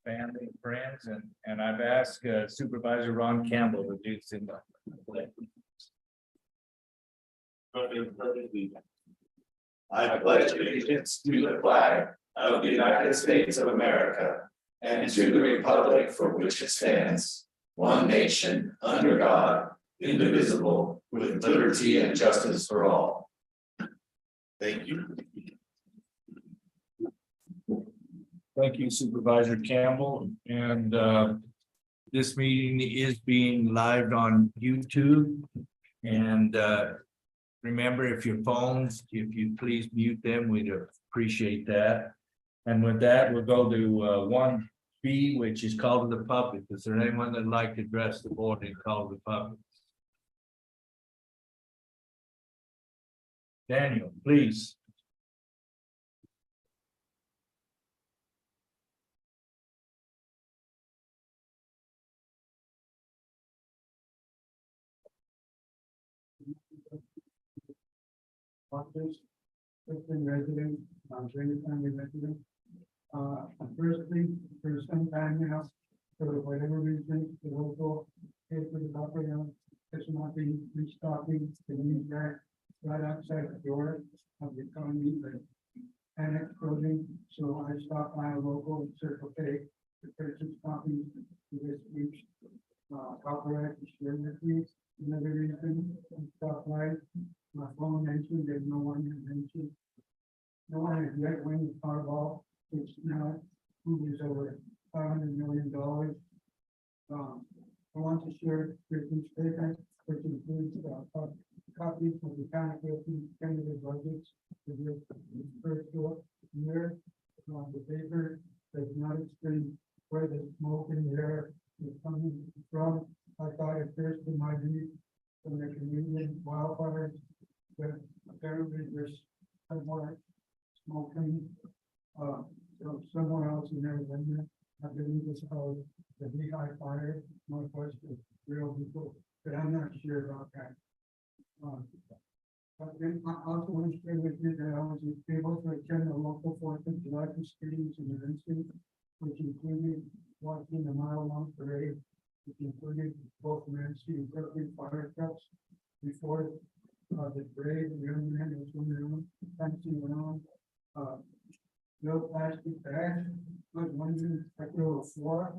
family, and friends, and I've asked Supervisor Ron Campbell to do some. I pledge allegiance to the flag of the United States of America and to the republic for which it stands, one nation, under God, indivisible, with liberty and justice for all. Thank you. Thank you, Supervisor Campbell, and this meeting is being live on YouTube. And remember, if your phones, if you please mute them, we'd appreciate that. And with that, we'll go to 1B, which is call to the public. Is there anyone that'd like to address the board and call to the public? Daniel, please. Christian resident, Green family resident. Firstly, for some time now, for whatever reason, the local paper property is not being restocking the new back right outside the door of the economy, the annex building. So I stopped by a local Circle K to purchase copies for this week's copyright distribution. Another reason I stopped by. My phone mentioned that no one had mentioned. No one had yet won the Powerball, which now moves over $500 million. I want to share Christian's statement, which includes copies of the county candidate budgets for this first year. The paper does not explain where the smoke in the air is coming from. I thought at first it might be from the Canadian wildfires, but apparently there's somewhere smoking, so somewhere else in Arizona. I believe it's called the Lehigh Fire, northwest of real people, but I'm not sure about that. But then I also want to share with you that I was able to attend the local 4th of July proceedings in Evanston, which included watching a mile-long parade, which included both Nancy and Berkeley fire trucks before the parade. The young man was going around, dancing around. No plastic bags. I was wondering if there were 4,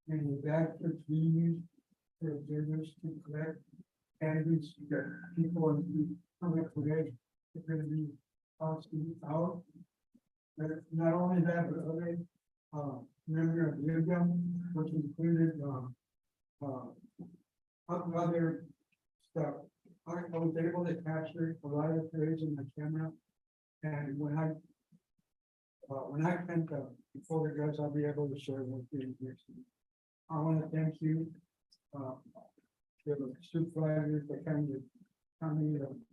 and the bags were being used for observers to collect candidates that people in the public today are going to be asking out. But not only that, but other member of Livgum, which included other stuff. I was able to capture a lot of parades in my camera, and when I send the photographs, I'll be able to share with you next week. I want to thank you, the supervisors, the county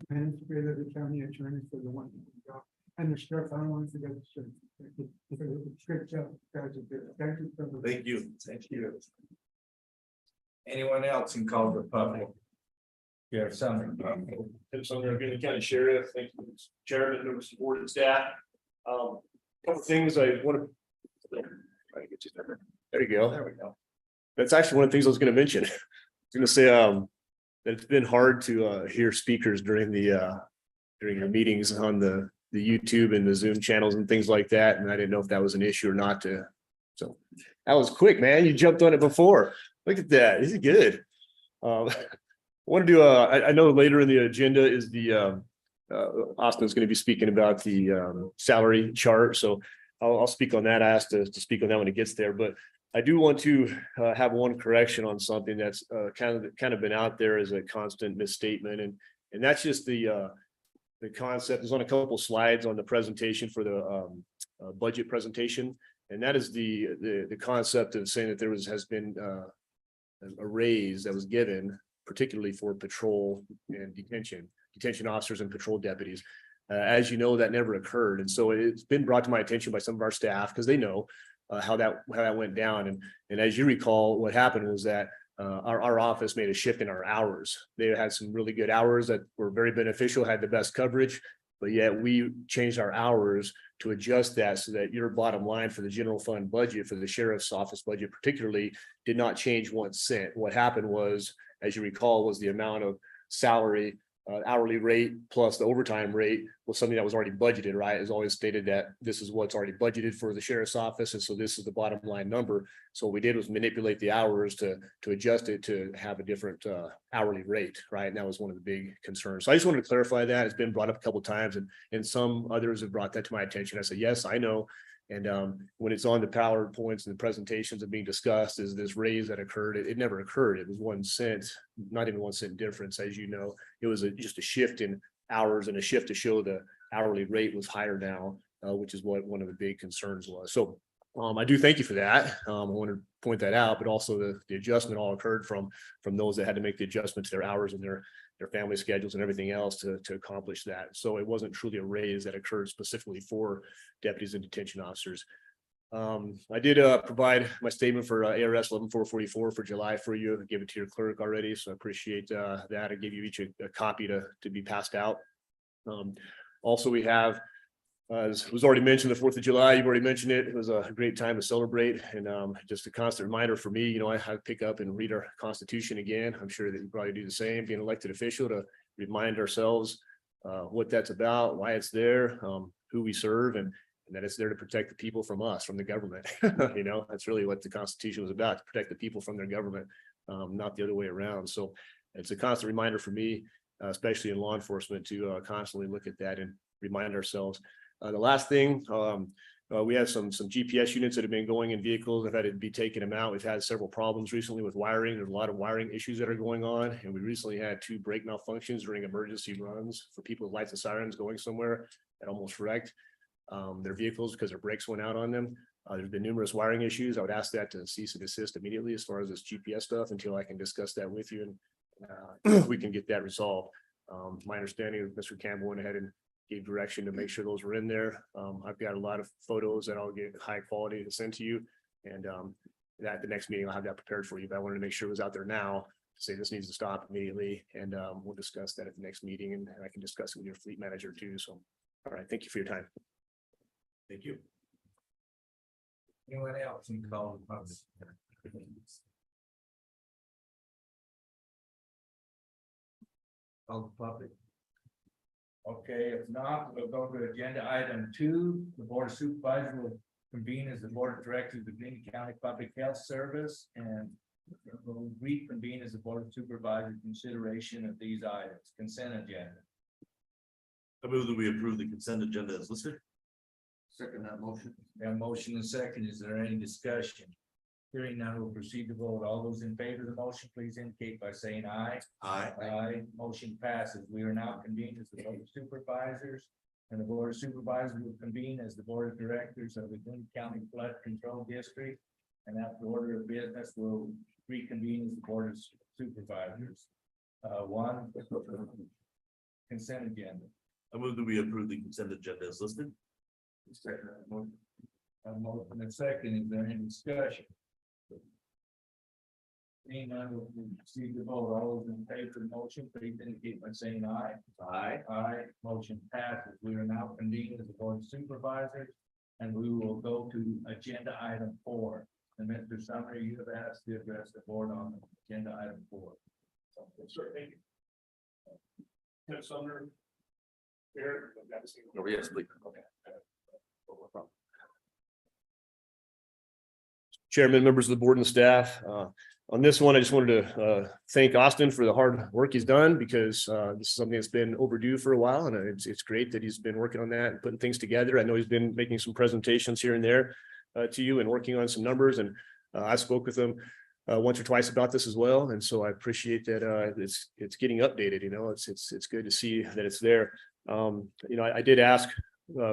administrator, the county attorney for the wonderful job, and the sheriff. I don't want to forget the sheriff. Great job, guys. Thank you. Thank you. Thank you. Anyone else in call to the public? You have something. Tim Sumner, Green County Sheriff, thank you, Chairman, members of the board and staff. Couple things I want to. Try to get you there. There you go. There we go. That's actually one of the things I was going to mention. I was going to say that it's been hard to hear speakers during the meetings on the YouTube and the Zoom channels and things like that, and I didn't know if that was an issue or not. So that was quick, man. You jumped on it before. Look at that. This is good. I want to do I know later in the agenda is the Austin's going to be speaking about the salary chart, so I'll speak on that. I asked to speak on that when it gets there, but I do want to have one correction on something that's kind of been out there as a constant misstatement, and that's just the concept is on a couple slides on the presentation for the budget presentation, and that is the concept of saying that there has been a raise that was given, particularly for patrol and detention officers and patrol deputies. As you know, that never occurred. And so it's been brought to my attention by some of our staff because they know how that went down. And as you recall, what happened was that our office made a shift in our hours. They had some really good hours that were very beneficial, had the best coverage. but yet we changed our hours to adjust that so that your bottom line for the general fund budget, for the sheriff's office budget particularly, did not change 1 cent. What happened was, as you recall, was the amount of salary, hourly rate plus the overtime rate was something that was already budgeted, right? It's always stated that this is what's already budgeted for the sheriff's office. And so this is the bottom line number. So what we did was manipulate the hours to adjust it to have a different hourly rate, right? And that was one of the big concerns. So I just wanted to clarify that. It's been brought up a couple of times, and some others have brought that to my attention. I said, yes, I know. And when it's on the PowerPoints and the presentations of being discussed, is this raise that occurred? It never occurred. It was 1 cent, not even 1 cent difference, as you know. It was just a shift in hours and a shift to show the hourly rate was higher now, which is what one of the big concerns was. So I do thank you for that. I want to point that out, but also the adjustment all occurred from those that had to make the adjustment to their hours and their family schedules and everything else to accomplish that. So it wasn't truly a raise that occurred specifically for deputies and detention officers. I did provide my statement for ARS 11444 for July for you. I gave it to your clerk already, so I appreciate that. I gave you each a copy to be passed out. Also, we have, as was already mentioned, the 4th of July, you've already mentioned it. It was a great time to celebrate, and just a constant reminder for me, you know, I have to pick up and read our Constitution again. I'm sure that you probably do the same, being an elected official, to remind ourselves what that's about, why it's there, who we serve, and that it's there to protect the people from us, from the government. You know, that's really what the Constitution was about, to protect the people from their government, not the other way around. So it's a constant reminder for me, especially in law enforcement, to constantly look at that and remind ourselves. The last thing, we have some GPS units that have been going in vehicles. I've had to be taking them out. We've had several problems recently with wiring. There's a lot of wiring issues that are going on. And we recently had 2 brake malfunctions during emergency runs for people with lights and sirens going somewhere that almost wrecked their vehicles because their brakes went out on them. There's been numerous wiring issues. I would ask that to cease and desist immediately as far as this GPS stuff until I can discuss that with you and we can get that resolved. My understanding is Mr. Campbell went ahead and gave direction to make sure those were in there. I've got a lot of photos that I'll get high quality to send to you. And at the next meeting, I'll have that prepared for you. But I wanted to make sure it was out there now to say this needs to stop immediately. And we'll discuss that at the next meeting, and I can discuss it with your fleet manager too. So, all right, thank you for your time. Thank you. Anyone else in call the public? Call the public. Okay, if not, we'll go to agenda item 2. The Board of Supervisors will convene as the Board of Directors of the Green County Public Health Service, and will reconvene as the Board of Supervisors consideration of these items. Consent agenda. I move that we approve the consent agenda as listed. Second that motion. We have a motion and second. Is there any discussion? Hearing none, we'll proceed to vote. All those in favor of the motion, please indicate by saying aye. Aye. Aye. Motion passes. We are now convened as the Board of Supervisors, and the Board of Supervisors will convene as the Board of Directors of the Boone County Flood Control District. And after order of business, we'll reconvene as the Board of Supervisors. 1, consent agenda. I move that we approve the consent agenda as listed. Second that motion. A motion and second. Is there any discussion? Seeing none, we'll proceed to vote. All those in favor of the motion, please indicate by saying aye. Aye. Aye. Motion passes. We are now convened as the Board of Supervisors, and we will go to agenda item 4. And Mr. Sumner, you have asked to address the board on agenda item 4. Sure, thank you. Ted Sumner. Here. Oh, yes, please. Okay. Chairman, members of the board and staff. On this one, I just wanted to thank Austin for the hard work he's done, because this is something that's been overdue for a while, and it's great that he's been working on that and putting things together. I know he's been making some presentations here and there to you and working on some numbers, and I spoke with him once or twice about this as well, and so I appreciate that it's getting updated. You know, it's good to see that it's there. You know, I did ask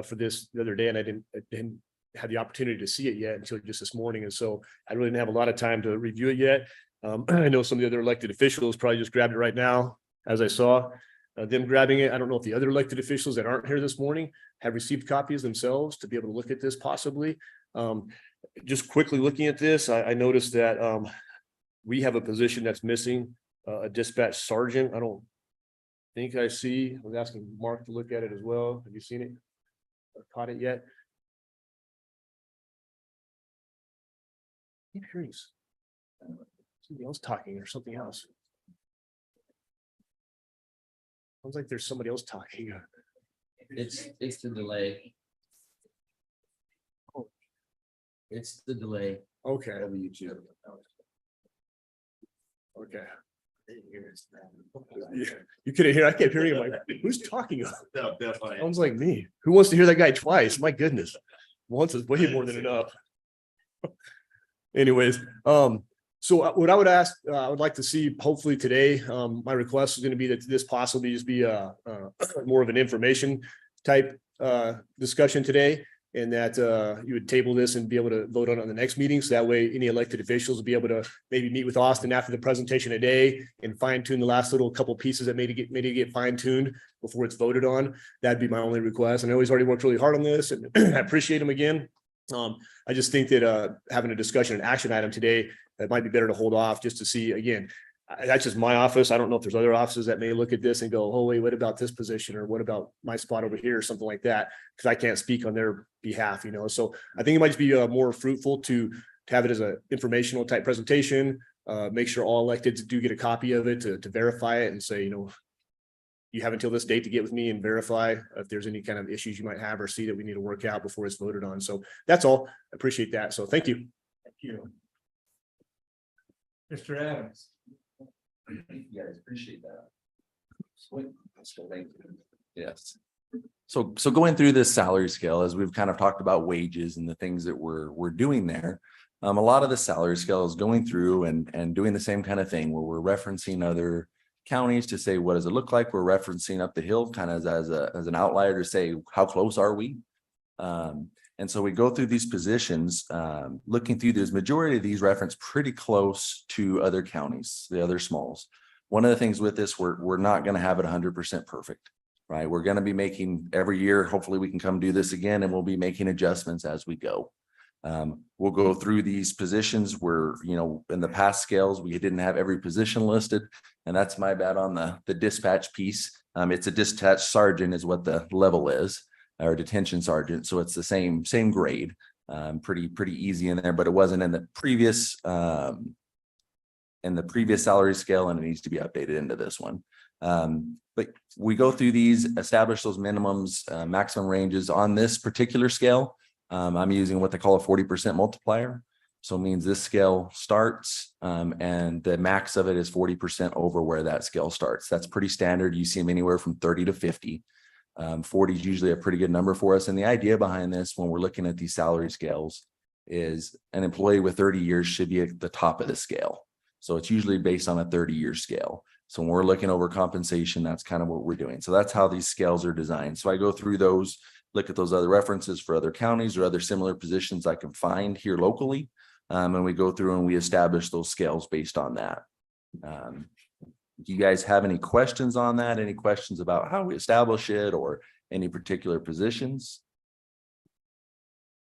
for this the other day, and I didn't had the opportunity to see it yet until just this morning. And so I really didn't have a lot of time to review it yet. I know some of the other elected officials probably just grabbed it right now as I saw them grabbing it. I don't know if the other elected officials that aren't here this morning have received copies themselves to be able to look at this possibly. Just quickly looking at this, I noticed that we have a position that's missing, a dispatch sergeant. I don't think I see, I was asking Mark to look at it as well. Have you seen it? Or caught it yet? Keep hearing somebody else talking or something else. Sounds like there's somebody else talking. It's the delay. It's the delay Okay, of YouTube. okay. Yeah, you couldn't hear, I kept hearing him like, who's talking? Sounds like me. Who wants to hear that guy twice? My goodness. Once is way more than enough. Anyways, so what I would ask, I would like to see hopefully today, my request is going to be that this possibly just be more of an information type discussion today. And that you would table this and be able to vote on it on the next meeting. So that way any elected officials will be able to maybe meet with Austin after the presentation today and fine tune the last little couple pieces that made it get fine tuned before it's voted on. That'd be my only request. I know he's already worked really hard on this and I appreciate him again. I just think that having a discussion, an action item today, that might be better to hold off just to see again. That's just my office. I don't know if there's other offices that may look at this and go, oh, wait, what about this position? Or what about my spot over here or something like that? Because I can't speak on their behalf, you know? So I think it might just be more fruitful to have it as an informational type presentation. Make sure all electeds do get a copy of it to verify it and say, you know, you have until this date to get with me and verify if there's any kind of issues you might have or see that we need to work out before it's voted on. So that's all. I appreciate that. So thank you. Thank you. Mr. Adams. You guys appreciate that. Thank you. Yes. So going through this salary scale, as we've kind of talked about wages and the things that we're doing there, a lot of the salary scale is going through and doing the same kind of thing where we're referencing other counties to say, what does it look like? We're referencing up the hill kind of as an outlier to say, how close are we? And so we go through these positions, looking through this, majority of these reference pretty close to other counties, the other smalls. One of the things with this, we're not going to have it 100% perfect, right? We're going to be making every year, hopefully we can come do this again and we'll be making adjustments as we go. We'll go through these positions where, you know, in the past scales, we didn't have every position listed, and that's my bad on the dispatch piece. It's a dispatch sergeant is what the level is, or detention sergeant. So it's the same grade, pretty easy in there, but it wasn't in the previous salary scale, and it needs to be updated into this one. But we go through these, establish those minimums, maximum ranges on this particular scale. I'm using what they call a 40% multiplier. So it means this scale starts and the max of it is 40% over where that scale starts. That's pretty standard. You see them anywhere from 30 to 50. 40 is usually a pretty good number for us. And the idea behind this, when we're looking at these salary scales, is an employee with 30 years should be at the top of the scale. So it's usually based on a 30-year scale. So when we're looking over compensation, that's kind of what we're doing. So that's how these scales are designed. So I go through those, look at those other references for other counties or other similar positions I can find here locally. And we go through and we establish those scales based on that. Do you guys have any questions on that? Any questions about how we establish it or any particular positions?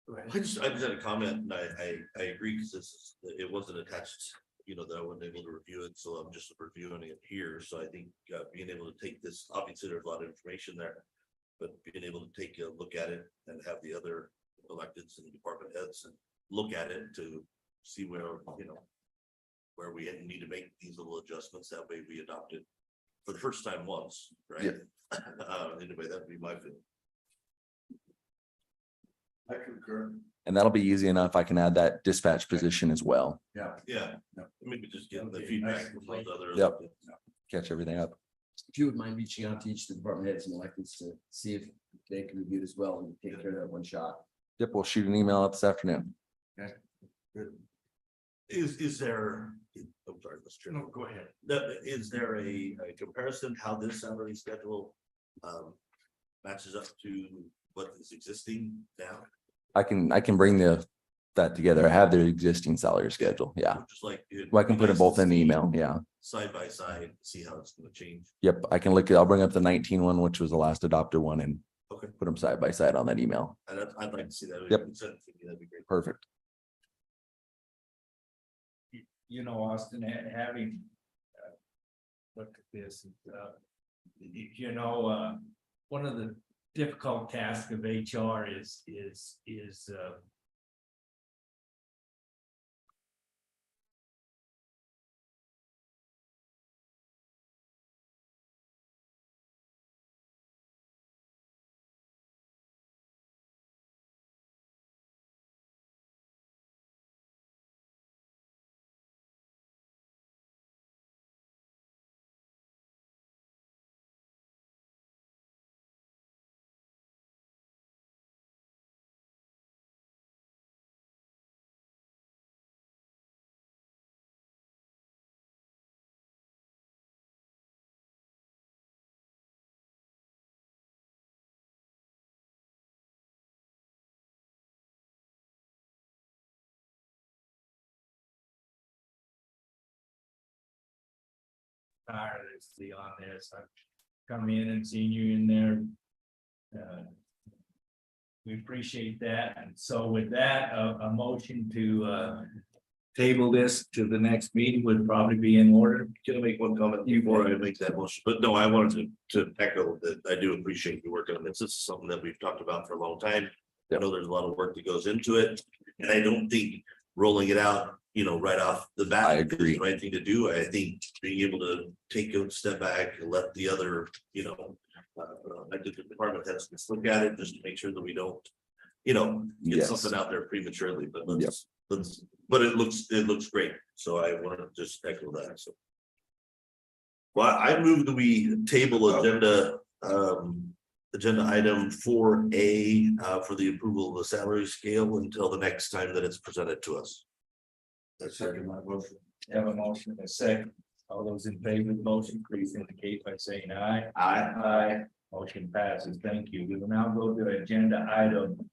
I just had a comment, and I agree, because it wasn't attached, you know, that I wasn't able to review it, so I'm just reviewing it here. So I think being able to take this, obviously there's a lot of information there, but being able to take a look at it and have the other electeds and department heads and look at it to see where, you know, where we need to make these little adjustments. That way we adopt it for the first time once, right? Yeah. Anyway, that'd be my opinion. I concur. And that'll be easy enough. I can add that dispatch position as well. Yeah, maybe just getting the feedback from those other. Yep. Catch everything up. If you would mind reaching out to each of the department heads and electeds to see if they can review it as well and take care of that one shot. Yep, we'll shoot an email out this afternoon. Okay. Good. Is there, I'm sorry, Mr. Chairman. No, go ahead. Is there a comparison how this salary schedule matches up to what is existing now? I can bring that together. I have their existing salary schedule. Yeah. Just like. Well, I can put it both in the email. Yeah. Side by side, see how it's gonna change. Yep. I can I'll bring up the 19 one, which was the last adopted one, and Okay. put them side by side on that email. I'd like to see that. Yep. If you send it to me, that'd be great. Perfect. You know, Austin, having looked at this, you know, one of the difficult tasks of HR is tirelessly on this. I've come in and seen you in there. We appreciate that. And so with that, a motion to table this to the next meeting would probably be in order. Can I make one comment before I make that motion? But no, I wanted to echo that I do appreciate you working on this. This is something that we've talked about for a long time. I know there's a lot of work that goes into it, and I don't think rolling it out, right off the bat. I is agree. the right thing to do. I think being able to take a step back and let the other, I think the department has to look at it just to make sure that we don't, get Yes. something out there prematurely, but Yep. but it looks great. So I want to just echo that. So. Well, I move that we table agenda item 4A for the approval of the salary scale until the next time that it's presented to us. That's second my motion. Have a motion and a second. All those in favor of the motion, please indicate by saying aye. Aye. Motion passes. Thank you. We will now go to agenda item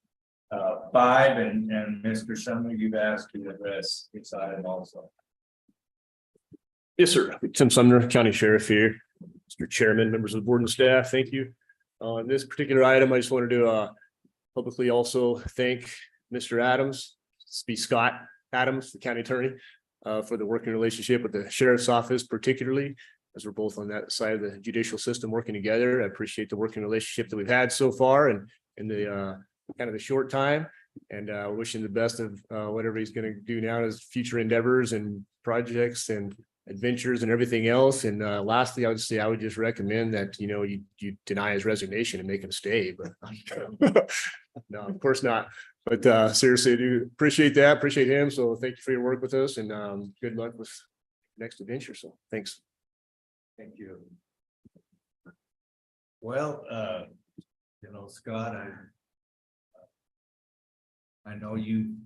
5, and Mr. Sumner, you've asked to address this item also. Yes, sir. Tim Sumner, County Sheriff here. Mr. Chairman, members of the board and staff, thank you. On this particular item, I just wanted to publicly also thank Mr. Adams, Scott Adams, the county attorney, for the working relationship with the sheriff's office, particularly as we're both on that side of the judicial system working together. I appreciate the working relationship that we've had so far and in the kind of the short time, and wishing the best of whatever he's going to do now as future endeavors and projects and adventures and everything else. And lastly, I would say I would just recommend that, you deny his resignation and make him stay, but no, of course not. But seriously, I do appreciate that. Appreciate him. So thank you for your work with us, and good luck with next adventure. So thanks. Thank you. Well, Scott, I know you've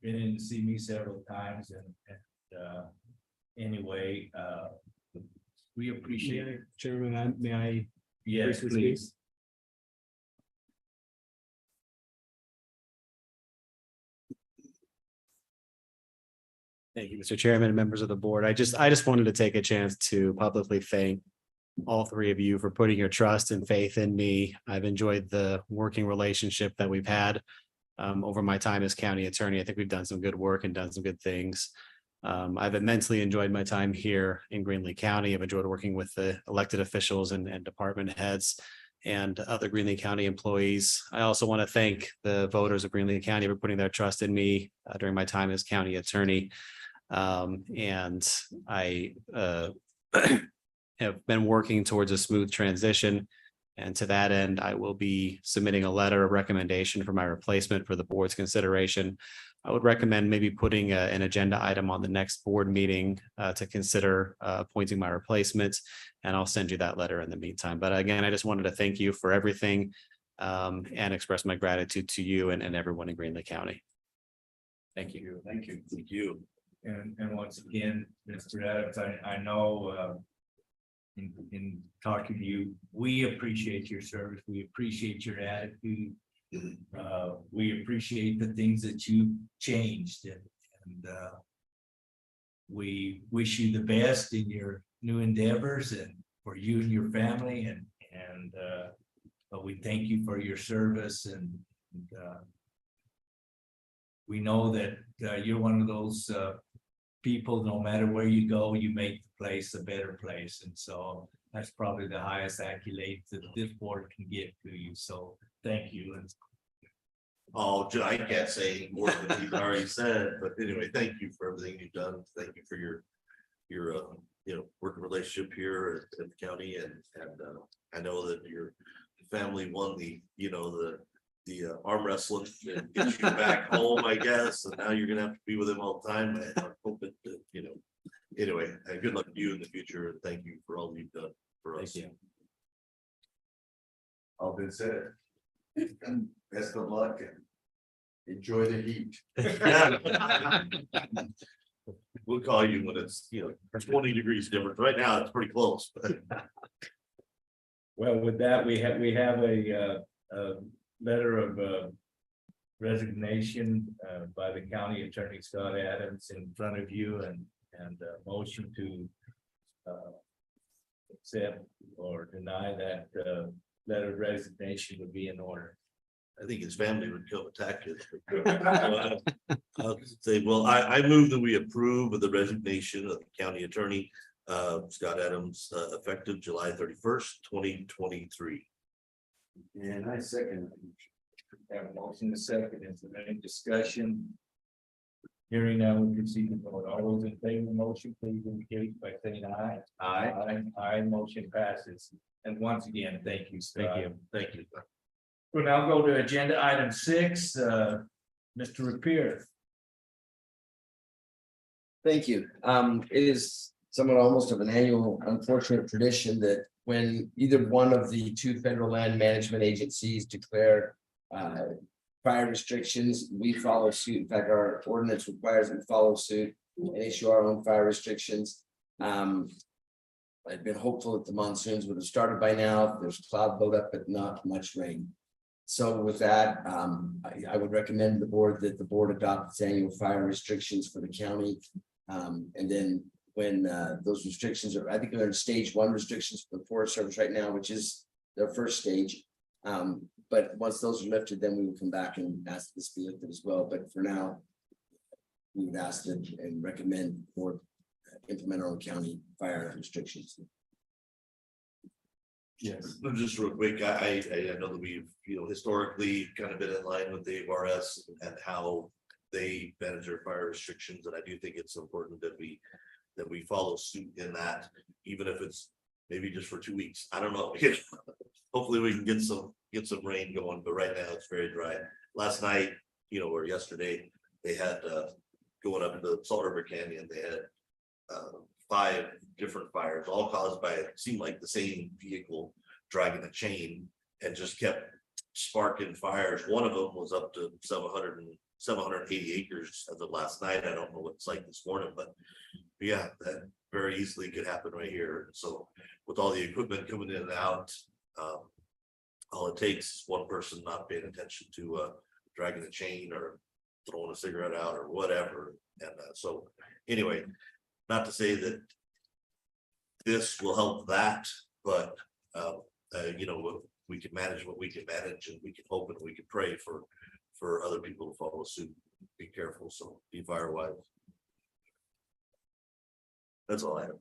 been in to see me several times, and anyway, we appreciate it. Chairman, may I? Yes, briefly please. speak? Thank you, Mr. Chairman and members of the board. I just wanted to take a chance to publicly thank all three of you for putting your trust and faith in me. I've enjoyed the working relationship that we've had over my time as county attorney. I think we've done some good work and done some good things. I've immensely enjoyed my time here in Greenlee County. I've enjoyed working with the elected officials and department heads and other Greenlee County employees. I also want to thank the voters of Greenlee County for putting their trust in me during my time as county attorney. And I have been working towards a smooth transition. And to that end, I will be submitting a letter of recommendation for my replacement for the board's consideration. I would recommend maybe putting an agenda item on the next board meeting to consider appointing my replacement. And I'll send you that letter in the meantime. But again, I just wanted to thank you for everything and express my gratitude to you and everyone in Greenlee County. Thank you. Thank you. Thank you. And once again, Mr. Adams, I know in talking to you, we appreciate your service. We appreciate your attitude. We appreciate the things that you changed, and we wish you the best in your new endeavors and for you and your family, and but we thank you for your service, and we know that you're one of those people, no matter where you go, you make the place a better place. And so That's probably the highest accolade that this board can give to you, so thank you. And Oh, I can't say more than he's already said, but anyway, thank you for everything you've done. Thank you for your working relationship here at the county, and I know that your family won the arm wrestling and get you back home, I guess, and now you're gonna have to be with him all the time. And I hope that, anyway, good luck to you in the future, and thank you for all you've done for us. thank you. All been said. Best of luck and enjoy the heat. We'll call you when it's 20 degrees different. Right now, it's pretty close, but Well, with that, we have a letter of resignation by the county attorney Scott Adams in front of you, and a motion to accept or deny that letter of resignation would be in order. I think his family would come attack you. I'll say, well, I move that we approve of the resignation of the county attorney, Scott Adams, effective July 31st, 2023. And I second. Have a motion to second. Is there any discussion? Hearing now, we proceed to vote. All those in favor of the motion, please indicate by saying aye. Aye. Aye, motion passes. And once again, thank you, Scott. Thank you. We'll now go to agenda item 6, Mr. Rapier. Thank you. It is somewhat almost of an annual unfortunate tradition that when either one of the two federal land management agencies declare fire restrictions, we follow suit. In fact, our ordinance requires we follow suit and issue our own fire restrictions. I've been hopeful that the monsoons would have started by now. There's cloud buildup, but not much rain. So with that, I would recommend the board that the board adopt its annual fire restrictions for the county. And then when those restrictions are, I think they're in stage 1 restrictions for the Forest Service right now, which is their first stage. But once those are lifted, then we will come back and ask this be lifted as well. But for now, we would ask them and recommend for implement our own county fire restrictions. Yes. Just real quick, I know that we've, historically kind of been in line with the ARS and how they manage their fire restrictions. And I do think it's important that we follow suit in that, even if it's maybe just for 2 weeks. I don't know. Hopefully we can get some rain going, but right now it's very dry. Last night, or yesterday, they had going up the Salt River Canyon, they had 5 different fires, all caused by it seemed like the same vehicle dragging a chain, and just kept sparking fires. One of them was up to 780 acres as of last night. I don't know what it's like this morning, but yeah, that very easily could happen right here. So with all the equipment coming in and out, all it takes is one person not paying attention to dragging a chain or throwing a cigarette out or whatever. And so anyway, not to say that this will help that, but we can manage what we can manage, and we can hope and we can pray for other people to follow suit. Be careful, so be fire wise. That's all I have.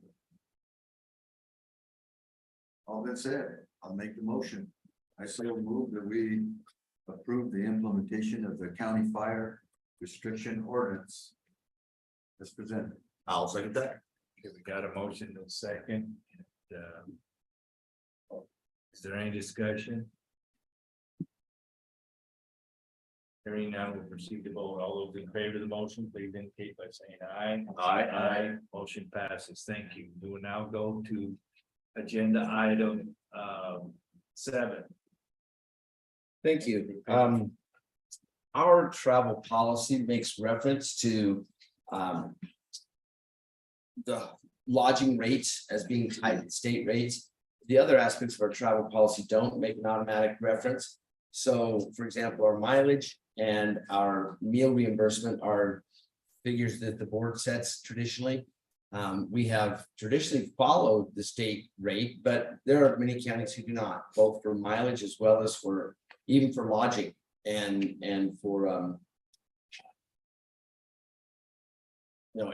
All been said. I'll make the motion. I so move that we approve the implementation of the county fire restriction ordinance as presented. I'll second that. Okay, we got a motion and a second. Is there any discussion? Hearing now, we'll proceed to vote. All those in favor of the motion, please indicate by saying aye. Aye. Motion passes. Thank you. We will now go to agenda item 7. Thank you. Our travel policy makes reference to the lodging rates as being tied to state rates. The other aspects of our travel policy don't make an automatic reference. So, for example, our mileage and our meal reimbursement are figures that the board sets traditionally. We have traditionally followed the state rate, but there are many counties who do not, both for mileage as well as for even for lodging and for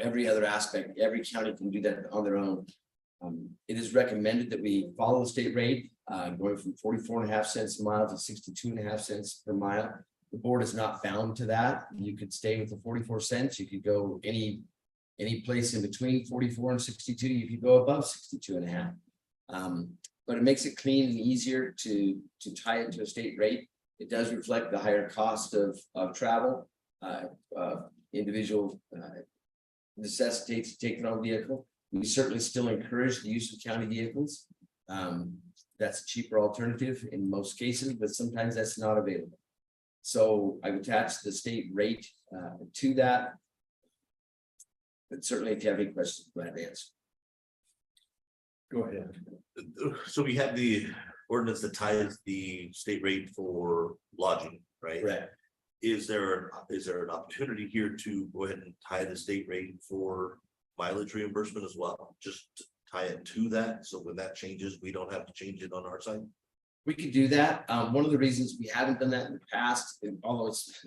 every other aspect. Every county can do that on their own. It is recommended that we follow the state rate, going from 44.5 cents a mile to 62.5 cents per mile. The board is not bound to that. You could stay with the 44 cents. You could go any place in between 44 and 62. You could go above 62.5. But it makes it clean and easier to tie it to a state rate. It does reflect the higher cost of travel. Individual necessitates to take their own vehicle. We certainly still encourage the use of county vehicles. That's a cheaper alternative in most cases, but sometimes that's not available. So I've attached the state rate to that. But certainly if you have any questions, I'm glad to answer. Go ahead. So we have the ordinance that ties the state rate for lodging, right? Correct. Is there an opportunity here to go ahead and tie the state rate for mileage reimbursement as well? Just to tie it to that, so when that changes, we don't have to change it on our side? We could do that. One of the reasons we haven't done that in the past, and although it's,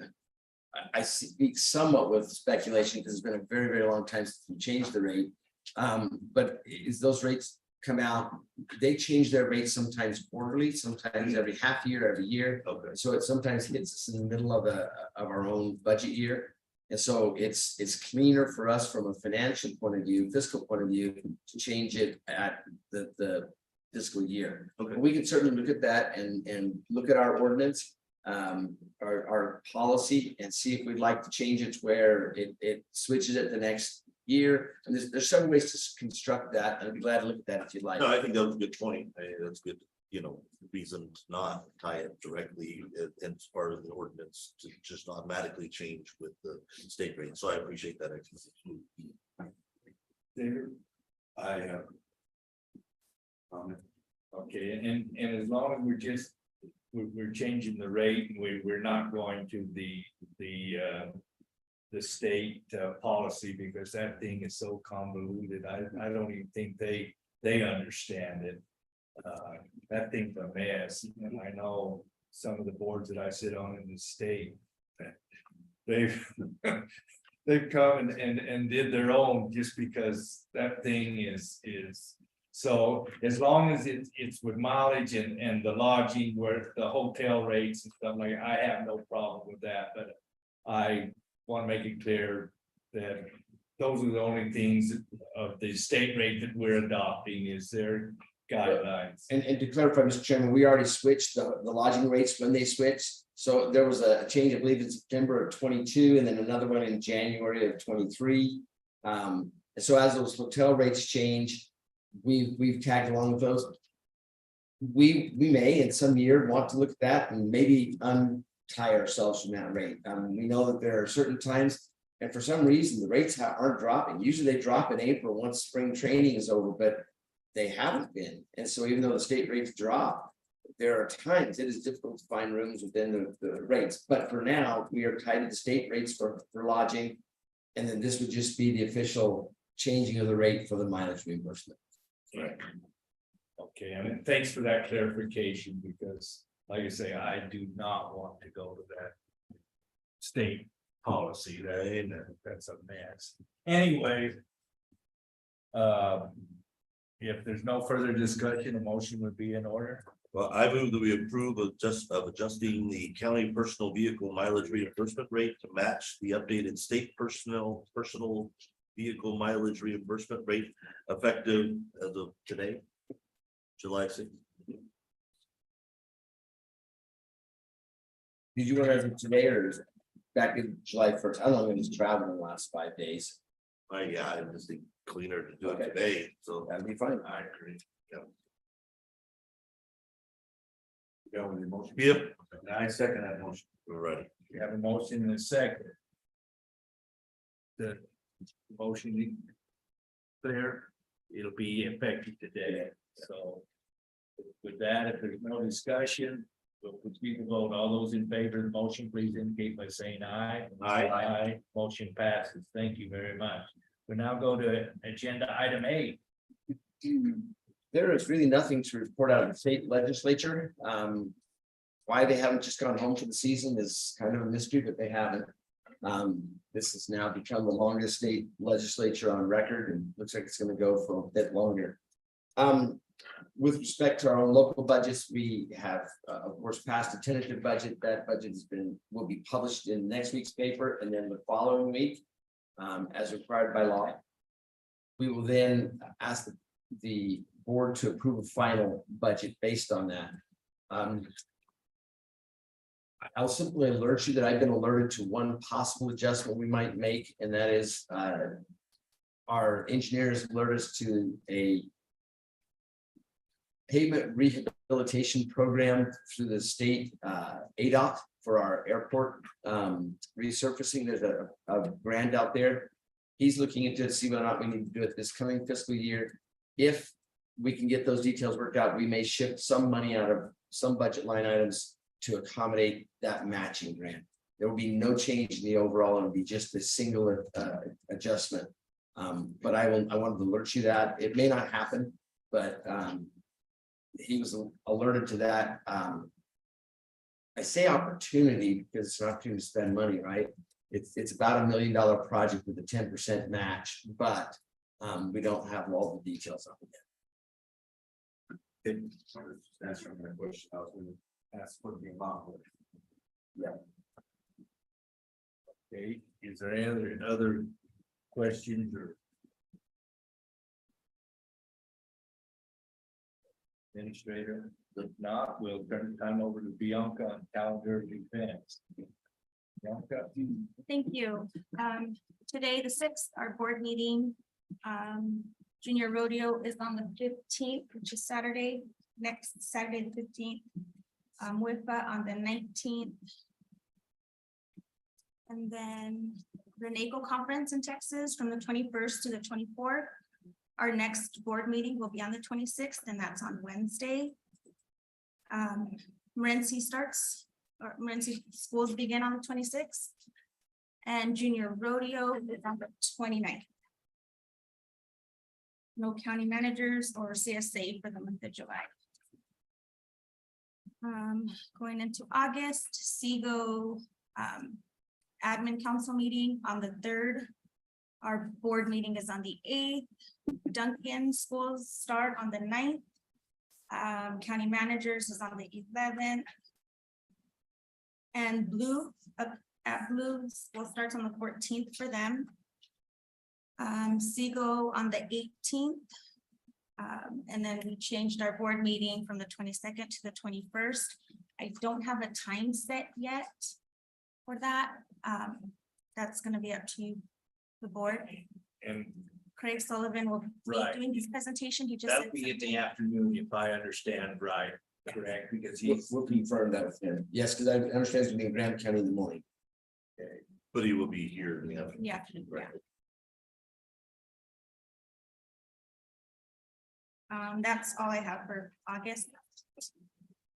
I speak somewhat with speculation because it's been a very, very long time since we changed the rate. But is those rates come out, they change their rates sometimes quarterly, sometimes every half year, every year. Okay. So it sometimes hits us in the middle of our own budget year. And so it's cleaner for us from a financial point of view, fiscal point of view, to change it at the fiscal year. Okay. We can certainly look at that and look at our ordinance, our policy, and see if we'd like to change it to where it switches it the next year. And there's several ways to construct that. I'd be glad to look at that if you'd like. No, I think that was a good point. That's good, reason to not tie it directly as part of the ordinance to just automatically change with the state rate. So I appreciate that explanation. David? I have. Okay, and as long as we're changing the rate, and we're not going to the state policy, because that thing is so convoluted. I don't even think they understand it. That thing's a mess, and I know some of the boards that I sit on in the state, they've come and did their own, just because that thing is. So as long as it's with mileage and the lodging, where the hotel rates and stuff like, I have no problem with that, but I want to make it clear that those are the only things of the state rate that we're adopting is their guidelines. And to clarify, Mr. Chairman, we already switched the lodging rates when they switched. So there was a change, I believe, in September of 22, and then another one in January of 23. So as those hotel rates change, we've tagged along with those. We may in some year want to look at that and maybe untie ourselves from that rate. We know that there are certain times, and for some reason the rates aren't dropping. Usually they drop in April once spring training is over, but they haven't been. And so even though the state rates drop, there are times it is difficult to find rooms within the rates. But for now, we are tied to the state rates for lodging. And then this would just be the official changing of the rate for the mileage reimbursement. Right. Okay, and thanks for that clarification, because like I say, I do not want to go to that state policy. That's a mess. Anyway. If there's no further discussion, a motion would be in order. Well, I move that we approve of adjusting the county personal vehicle mileage reimbursement rate to match the updated state personal vehicle mileage reimbursement rate effective as of today, July 6th. Did you want to have today or is it back in July 1st? I don't know, I'm just traveling the last 5 days. Yeah, I just think cleaner to do it Okay. today, so. That'd be fine. I agree. Go with your motion. Yep. I second that motion. We're ready. We have a motion and a second. The motion clear, it'll be effective today, so. With that, if there's no discussion, we'll proceed to vote. All those in favor of the motion, please indicate by saying aye. Aye. Aye, motion passes. Thank you very much. We now go to agenda item 8. There is really nothing to report out of the state legislature. Why they haven't just gone home for the season is kind of a mystery, but they haven't. This has now become the longest state legislature on record and looks like it's going to go for a bit longer. With respect to our own local budgets, we have, of course, passed a tentative budget. That budget will be published in next week's paper and then the following week, as required by law. We will then ask the board to approve a final budget based on that. I'll simply alert you that I've been alerted to one possible adjustment we might make, and that is, our engineers alert us to a pavement rehabilitation program through the state ADOT for our airport resurfacing. There's a grant out there. He's looking into it, see whether or not we need to do it this coming fiscal year. If we can get those details worked out, we may shift some money out of some budget line items to accommodate that matching grant. There will be no change in the overall, it'll be just a single adjustment. But I wanted to alert you that it may not happen, but he was alerted to that. I say opportunity because it's an opportunity to spend money, right? It's about $1 million project with a 10% match, but we don't have all the details on it. Answering my question, I was gonna ask what the amount was. Yeah. Okay, is there any other questions or? Administrator, if not, we'll turn the time over to Bianca on calendar events. Bianca, Thank you. Today, the 6th, our board meeting, junior rodeo is on the 15th, which is Saturday, next Saturday, the 15th. WIFA on the 19th. And then the NACO conference in Texas from the 21st to the 24th. Our next board meeting will be on the 26th, and that's on Wednesday. Morenci schools begin on the 26th. And junior rodeo is on the 29th. No county managers or CSA for the month of July. Going into August, SEGO admin council meeting on the 3rd. Our board meeting is on the 8th. Duncan schools start on the 9th. County managers is on the 11th. And Blue school starts on the 14th for them. SEGO on the 18th. And then we changed our board meeting from the 22nd to the 21st. I don't have a time set yet for that. That's gonna be up to you, the board. and Craig Sullivan will be Right. doing his presentation. He just that'll said be in the something. afternoon, if I understand right, correct, because he's. We'll confirm that with him. Yes, because I understand he's in Graham County in the morning. But he will be here in the afternoon. Yeah, yeah. That's all I have for August.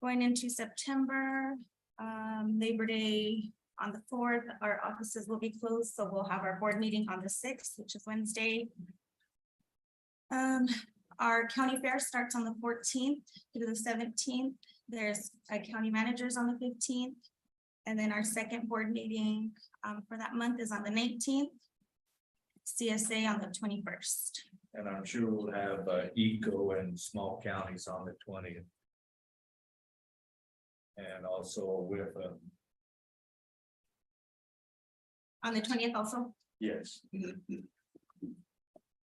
Going into September, Labor Day on the 4th, our offices will be closed, so we'll have our board meeting on the 6th, which is Wednesday. Our county fair starts on the 14th through the 17th. There's a county managers on the 15th. And then our second board meeting for that month is on the 19th. CSA on the 21st. And I'm sure we'll have eco and small counties on the 20th. And also with On the 20th also, yes.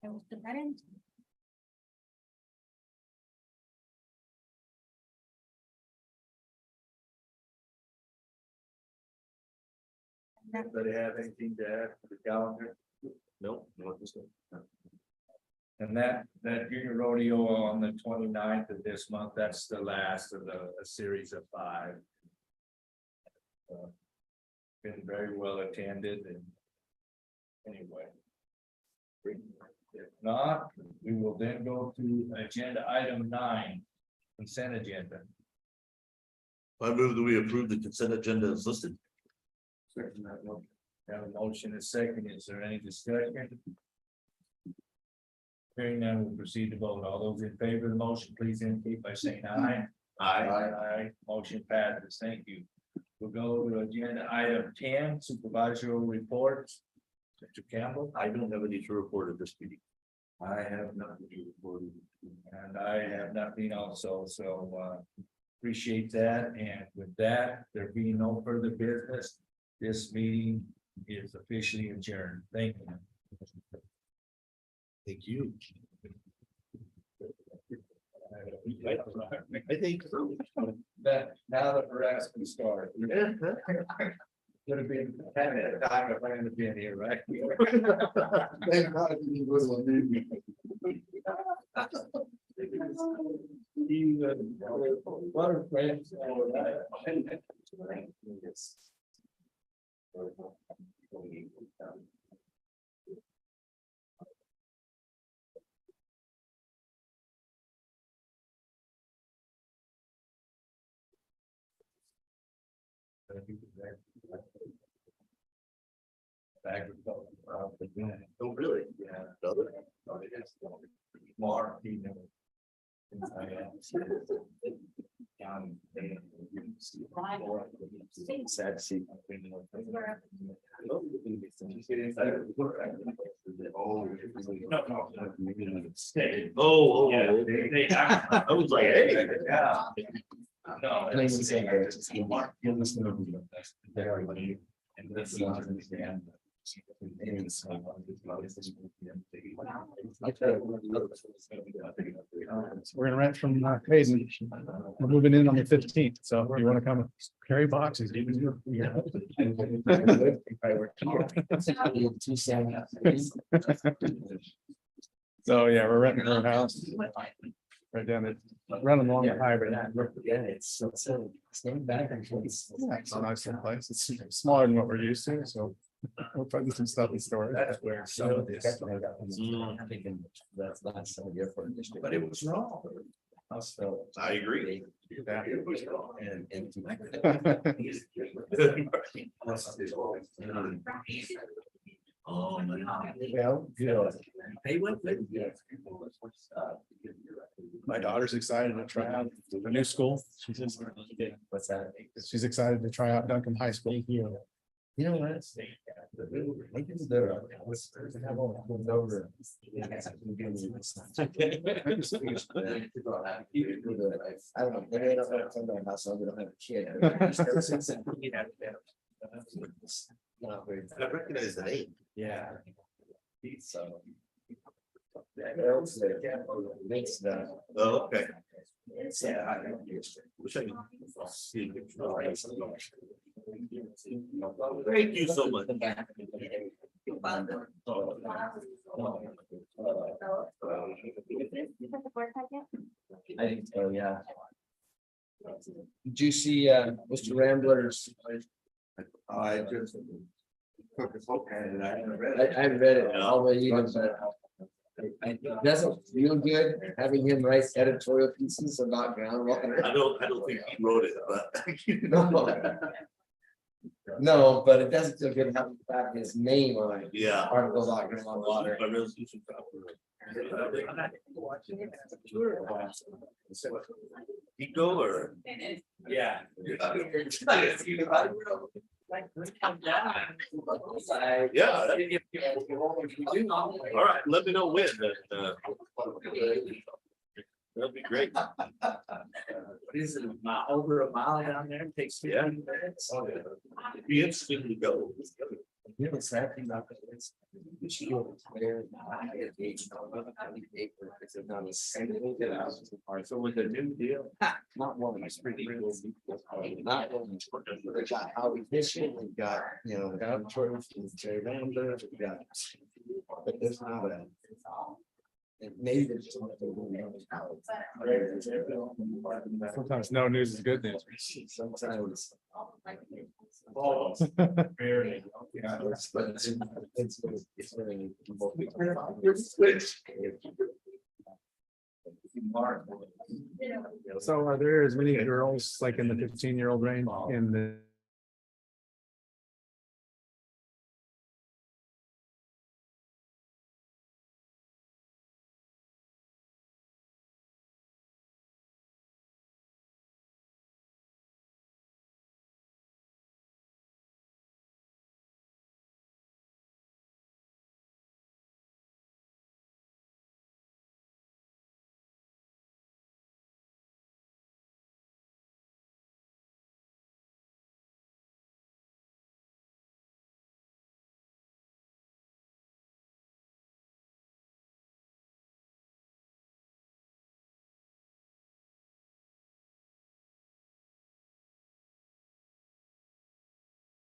I will put that in. Anybody have anything to add to the calendar? No, no, this one. And that junior rodeo on the 29th of this month, that's the last of a series of 5. Been very well attended and anyway. If not, we will then go to agenda item 9, consent agenda. I move that we approve the consent agenda as listed. Second that motion. Have a motion and a second. Is there any discussion? Hearing none, we'll proceed to vote. All those in favor of the motion, please indicate by saying aye. Aye. Motion passes. Thank you. We'll go to agenda item 10, supervisory reports. Mr. Campbell. I don't have any to report at this meeting. I have nothing to report. And I have nothing also, so appreciate that. And with that, there being no further business, this meeting is officially adjourned. Thank you. Thank you. I think so. That now the harassment started. Could have been 10 at a time if I hadn't been here, right? What a friend. Oh, really? Yeah. Another? Mark, you know. Sad to see. Stay. Oh, Yeah, oh, I was like, hey. Yeah. No. And I even say, Mark, you'll listen to me. And this is understand. We're gonna rent from Hayden. We're moving in on the 15th, so if you wanna come carry boxes. you can do it. So, yeah, we're renting her house right down there, running along the highway. Yeah, it's staying back. It's a nice little place. It's smaller than what we're used to, so we're putting some stuff in storage. That's where some of this. That's not some of the airport district. But it was wrong. Also. I agree. Yeah. And. Oh, my God. Well, good. They went with. My daughter's excited to try out the new school. What's that? She's excited to try out Duncan High School. You know what? I guess they're- have all comes over. I don't know, maybe I don't have to come to my house, so we don't have a kid. Not very- I recognize the name. Yeah. So. Makes the. Oh, okay. Yeah. Wish I could see. Thank you so much. I think so, yeah. Did you see Mr. Rambler's? I just. Took a book and I haven't read I read it all the way even, but. It doesn't feel good having him write editorial pieces about groundwater. I don't think he wrote it, but. No. No, but it doesn't feel good having back his name on it. Yeah. Articles about groundwater. My resolution. Eco or? Yeah. Yeah. All right, let me know when. That'd be great. What is it, over a mile down there? It takes 15 minutes. It'd be interesting to go. You know, it's that thing about it's. It's clear. It's not a single. So with the new deal. Not one. It's pretty real. Not one. We got how efficient, we've got, you know, got choice, Jerry Rambler, we got. But there's not a. And maybe there's just. Sometimes no news is good news. Sometimes. Barely. Yeah. But it's really. Mark. So are there as many girls like in the 15-year-old range in the